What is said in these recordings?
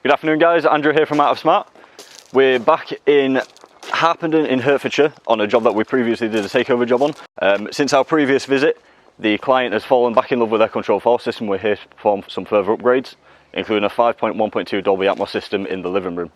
Good afternoon guys, Andrew here from Out of Smart. We're back in Harpenden in Hertfordshire on a job that we previously did a takeover job on. Since our previous visit, the client has fallen back in love with their Control4 system. We're here to perform some further upgrades, including a 5.1.2 Dolby Atmos system in the living room.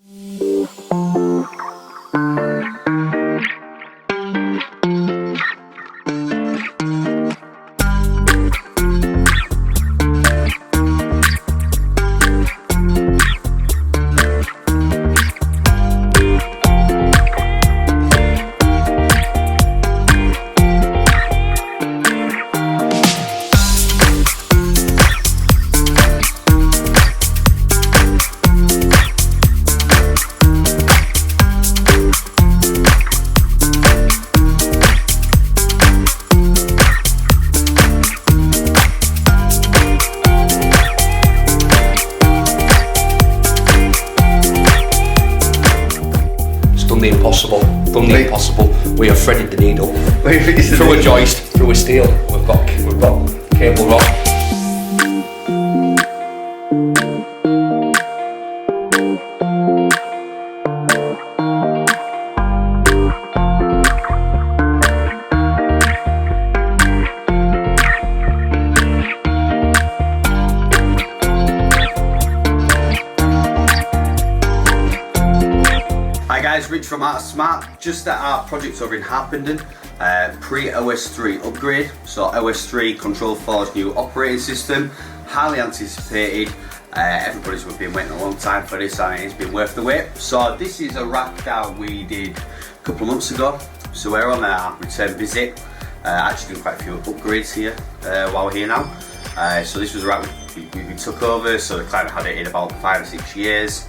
Done the impossible. We have threaded the needle through a joist, through a steel. We've got cable rod. Rich from Out of Smart, just at our project over in Harpenden, pre-OS3 upgrade. So OS3, Control4's new operating system, highly anticipated. Everybody's been waiting a long time for this and it's been worth the wait. So this is a rack that we did a couple of months ago. So we're on our return visit. Actually done quite a few upgrades here while we're here now. So this was a rack we took over, so the client had it in about 5 or 6 years.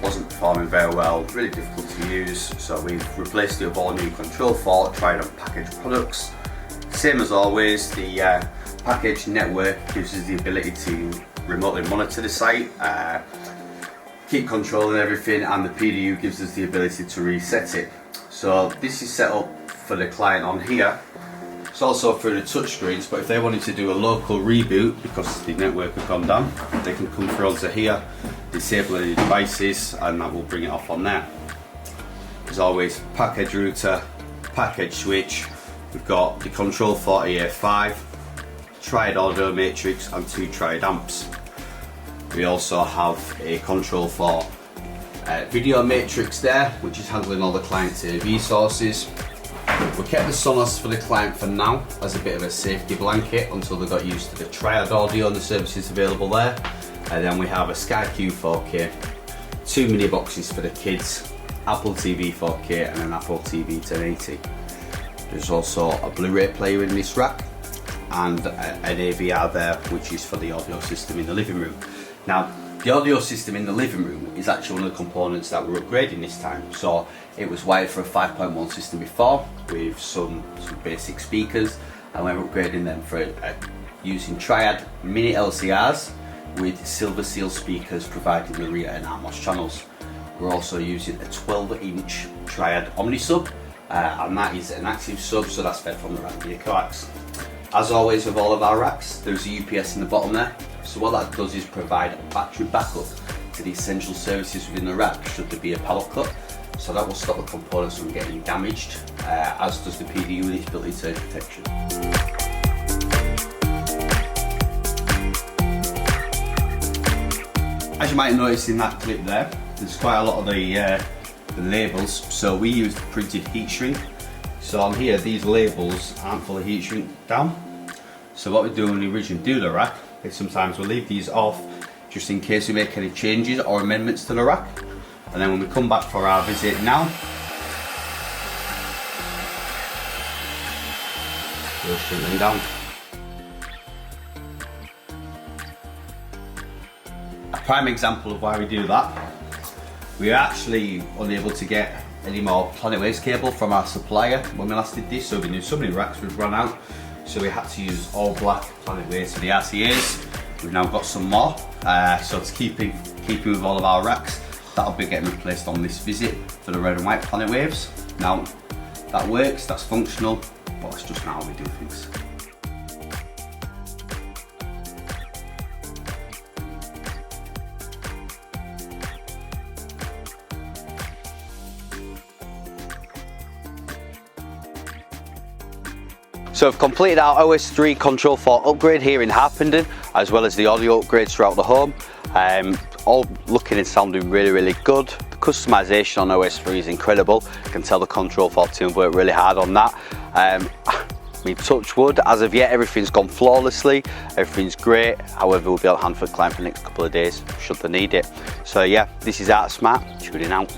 Wasn't performing very well, really difficult to use, so we've replaced it with all new Control4 Triad and Pakedge products. Same as always, the Pakedge Network gives us the ability to remotely monitor the site, keep controlling everything, and the PDU gives us the ability to reset it. So this is set up for the client on here. It's also through the touchscreens, but if they wanted to do a local reboot because the network had gone down, they can come through onto here, disable any devices, and that will bring it off on there. As always, package router, package switch. We've got the Control4 EA5, Triad audio matrix, and 2 Triad amps. We also have a Control4 video matrix there, which is handling all the client's AV sources. We kept the Sonos for the client for now as a bit of a safety blanket until they got used to the Triad audio and the services available there. And then we have a Sky Q 4K, 2 mini boxes for the kids, Apple TV 4K and an Apple TV 1080. There's also a Blu-ray player in this rack and an AVR there, which is for the audio system in the living room. Now, the audio system in the living room is actually one of the components that we're upgrading this time. So it was wired for a 5.1 system before with some basic speakers, and we're upgrading them for using Triad mini LCRs with silver seal speakers providing the rear and Atmos channels. We're also using a 12-inch Triad Omni sub, and that is an active sub, so that's fed from the rack via coax. As always with all of our racks, there's a UPS in the bottom there. So what that does is provide a battery backup to the essential services within the rack should there be a power cut. So that will stop the components from getting damaged, as does the PDU with its built-in surge protection. As you might notice in that clip there, there's quite a lot of the labels. So we used printed heat shrink. So on here, these labels aren't fully heat shrink down. So what we do when we originally do the rack is sometimes we'll leave these off just in case we make any changes or amendments to the rack. And then when we come back for our visit now, we'll shrink them down. A prime example of why we do that, we are actually unable to get any more Planet Waves cable from our supplier when we last did this, so we knew so many racks would run out, so we had to use all black Planet Waves for the RCAs. We've now got some more, so to keeping with all of our racks, that'll be getting replaced on this visit for the red and white Planet Waves. Now that works, that's functional, but it's just not how we do things. So I've completed our OS3 Control4 upgrade here in Harpenden, as well as the audio upgrades throughout the home. All looking and sounding really good. The customization on OS3 is incredible. I can tell the Control4 team worked really hard on that. I mean, touch wood, as of yet everything's gone flawlessly, everything's great. However, we'll be able to hand for the client for the next couple of days should they need it. So yeah, this is Art Smart, tuning out.